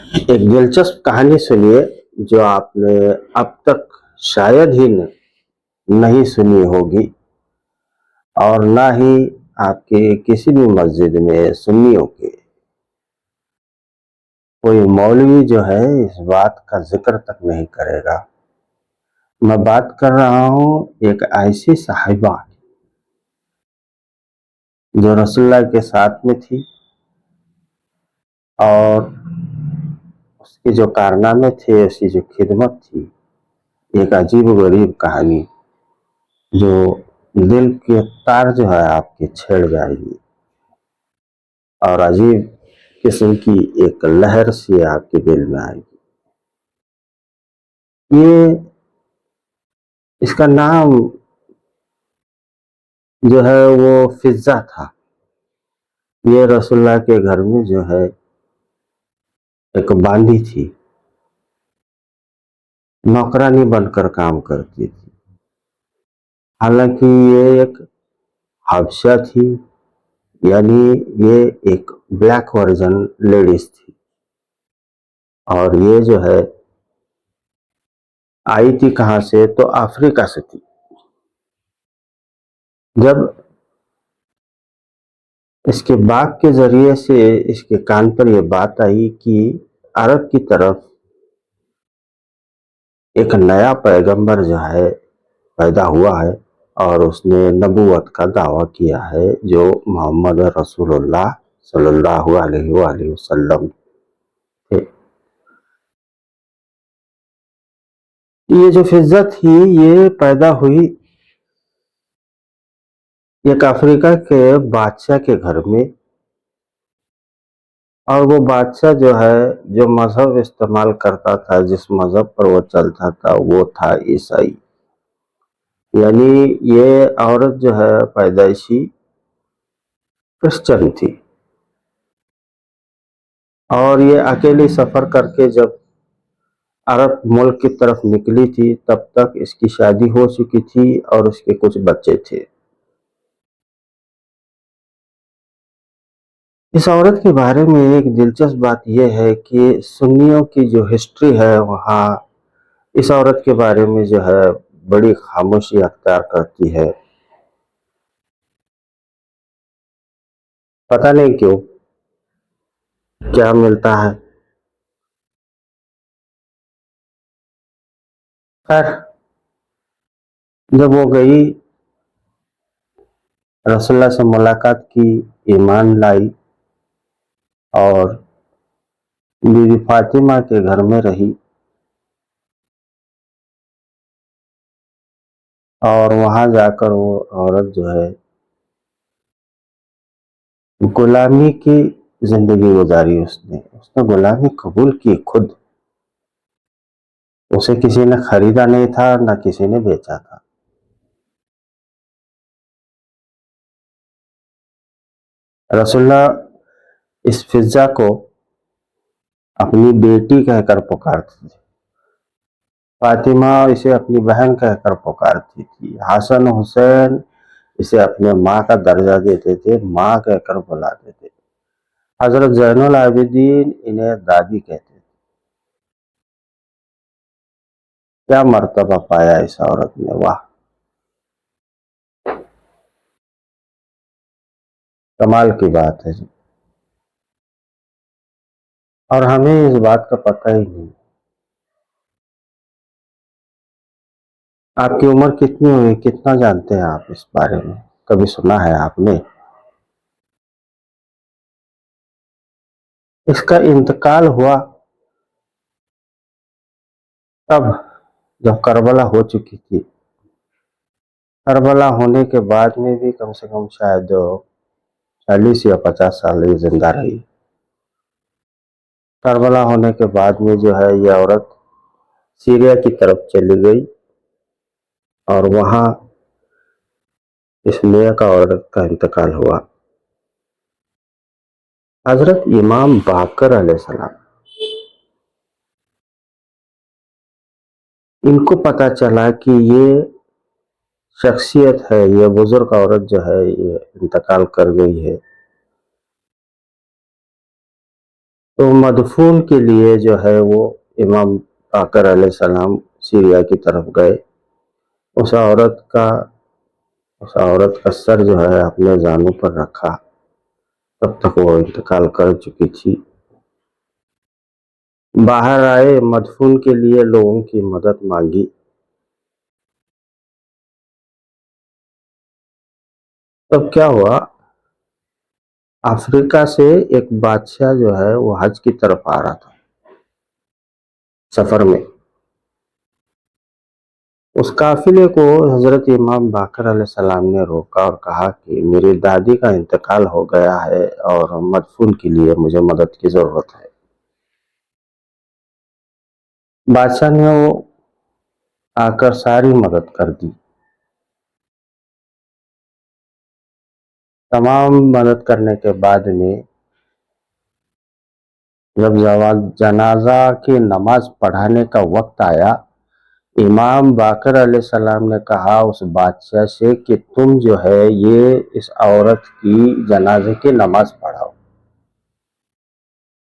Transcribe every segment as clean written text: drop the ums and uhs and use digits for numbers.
एक दिलचस्प कहानी सुनिए जो आपने अब तक शायद ही नहीं सुनी होगी और ना ही आपके किसी भी मस्जिद में सुन्नी होगी। कोई मौलवी जो है इस बात का जिक्र तक नहीं करेगा। मैं बात कर रहा हूँ एक ऐसी साहिबा जो रसूलुल्लाह के साथ में थी और उसके जो कारनामे थे, उसकी जो खिदमत थी, एक अजीब गरीब कहानी जो दिल के तार जो है आपके छेड़ जाएगी और अजीब किस्म की एक लहर सी आपके दिल में आएगी। ये इसका नाम जो है वो फिजा था। ये रसूलुल्लाह के घर में जो है एक बांदी थी, नौकरानी बनकर काम करती थी। हालांकि ये एक हबशा थी, यानी ये एक ब्लैक वर्जन लेडीज थी और ये जो है आई थी कहां से, तो अफ्रीका से थी। जब इसके बाप के जरिए से इसके कान पर यह बात आई कि अरब की तरफ एक नया पैगंबर जो है पैदा हुआ है और उसने नबूवत का दावा किया है, जो मोहम्मद रसूलुल्लाह सल्लल्लाहु अलैहि वसल्लम थे। ये जो फिजा थी ये पैदा हुई एक अफ्रीका के बादशाह के घर में, और वो बादशाह जो है जो मजहब इस्तेमाल करता था, जिस मजहब पर वो चलता था, वो था ईसाई। यानी ये औरत जो है पैदाइशी क्रिश्चियन थी और ये अकेली सफर करके जब अरब मुल्क की तरफ निकली थी तब तक इसकी शादी हो चुकी थी और उसके कुछ बच्चे थे। इस औरत के बारे में एक दिलचस्प बात यह है कि सुन्नियों की जो हिस्ट्री है वहाँ इस औरत के बारे में जो है बड़ी खामोशी अख्तियार करती है। पता नहीं क्यों, क्या मिलता है। खैर, जब वो गई, रसूलुल्लाह से मुलाकात की, ईमान लाई और बीवी फातिमा के घर में रही और वहां जाकर वो औरत जो है गुलामी की जिंदगी गुजारी। उसने उसने गुलामी कबूल की खुद। उसे किसी ने खरीदा नहीं था, ना किसी ने बेचा था। रसूलुल्लाह इस फिजा को अपनी बेटी कहकर पुकारते थे। फातिमा इसे अपनी बहन कहकर पुकारती थी। हसन हुसैन इसे अपने माँ का दर्जा देते थे, माँ कहकर बुलाते थे। हजरत जैनुल आबिदीन इन्हें दादी कहते थे। क्या मर्तबा पाया इस औरत ने, वाह, कमाल की बात है जी। और हमें इस बात का पता ही नहीं। आपकी उम्र कितनी हुई, कितना जानते हैं आप इस बारे में, कभी सुना है आपने? इसका इंतकाल हुआ तब जब करबला हो चुकी थी। करबला होने के बाद में भी कम से कम शायद 40 या 50 साल ये जिंदा रही। करबला होने के बाद में जो है ये औरत सीरिया की तरफ चली गई और वहां इस नेक औरत का इंतकाल हुआ। हजरत इमाम बाकर अलैहिस्सलाम, इनको पता चला कि ये शख्सियत है, ये बुजुर्ग औरत जो है ये इंतकाल कर गई है। तो मदफून के लिए जो है वो इमाम बाकर अलैहिस्सलाम सीरिया की तरफ गए। उस औरत का उस औरत का सर जो है अपने जानू पर रखा, तब तक वो इंतकाल कर चुकी थी। बाहर आए, मदफून के लिए लोगों की मदद मांगी। तब क्या हुआ, अफ्रीका से एक बादशाह जो है वो हज की तरफ आ रहा था सफर में। उस काफिले को हजरत इमाम बाकर अलैहिस्सलाम ने रोका और कहा कि मेरी दादी का इंतकाल हो गया है और मदफून के लिए मुझे मदद की जरूरत है। बादशाह ने वो आकर सारी मदद कर दी। तमाम मदद करने के बाद में जब जनाजा की नमाज पढ़ाने का वक्त आया, इमाम बाकर अलैहिस्सलाम ने कहा उस बादशाह से कि तुम जो है ये इस औरत की जनाजे की नमाज पढ़ाओ।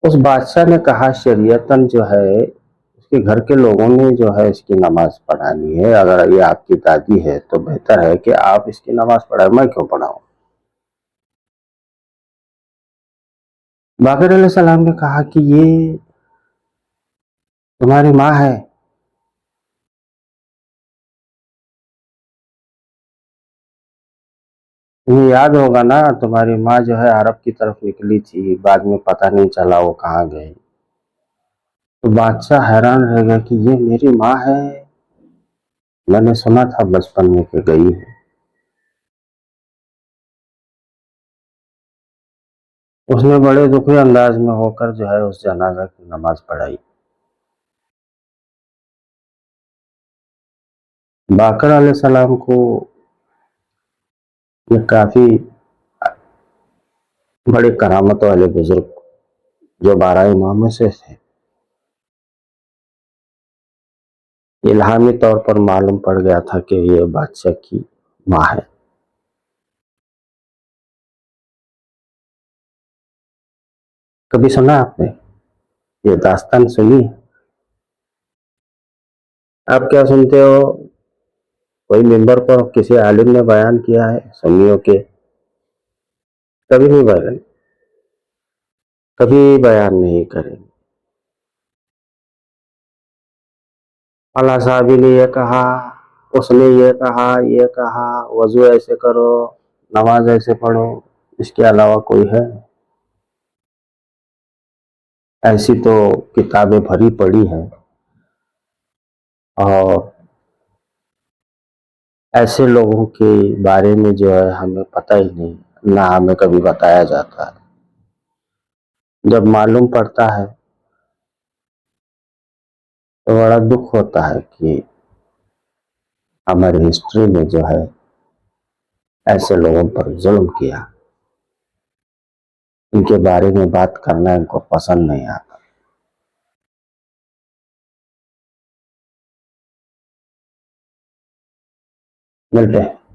उस बादशाह ने कहा शरीयतन जो है उसके घर के लोगों ने जो है इसकी नमाज पढ़ानी है, अगर ये आपकी दादी है तो बेहतर है कि आप इसकी नमाज पढ़ाए, मैं क्यों पढ़ाऊं। बाकर अलैहिस्सलाम ने कहा कि ये तुम्हारी माँ है। तुम्हें याद होगा ना, तुम्हारी माँ जो है अरब की तरफ निकली थी, बाद में पता नहीं चला वो कहाँ गई। तो बादशाह हैरान रह गया कि ये मेरी माँ है, मैंने सुना था बचपन में कि गई है। उसने बड़े दुखी अंदाज में होकर जो है उस जनाजा की नमाज पढ़ाई। बाकर अलैहिस्सलाम को ये काफी बड़े करामत वाले बुजुर्ग जो 12 इमाम में से थे, इल्हामी तौर पर मालूम पड़ गया था कि ये बादशाह की माँ है। कभी सुना आपने ये दास्तान सुनी? आप क्या सुनते हो, कोई मिंबर पर किसी आलिम ने बयान किया है सुन्नियों के? कभी नहीं बयान, कभी बयान नहीं करेंगे। अल्लाह साहबी ने ये कहा, उसने ये कहा, वजू ऐसे करो, नमाज ऐसे पढ़ो, इसके अलावा कोई है? ऐसी तो किताबें भरी पड़ी हैं और ऐसे लोगों के बारे में जो है हमें पता ही नहीं, ना हमें कभी बताया जाता है। जब मालूम पड़ता है तो बड़ा दुख होता है कि हमारी हिस्ट्री में जो है ऐसे लोगों पर जुल्म किया। इनके बारे में बात करना इनको पसंद नहीं आता। मिलते हैं।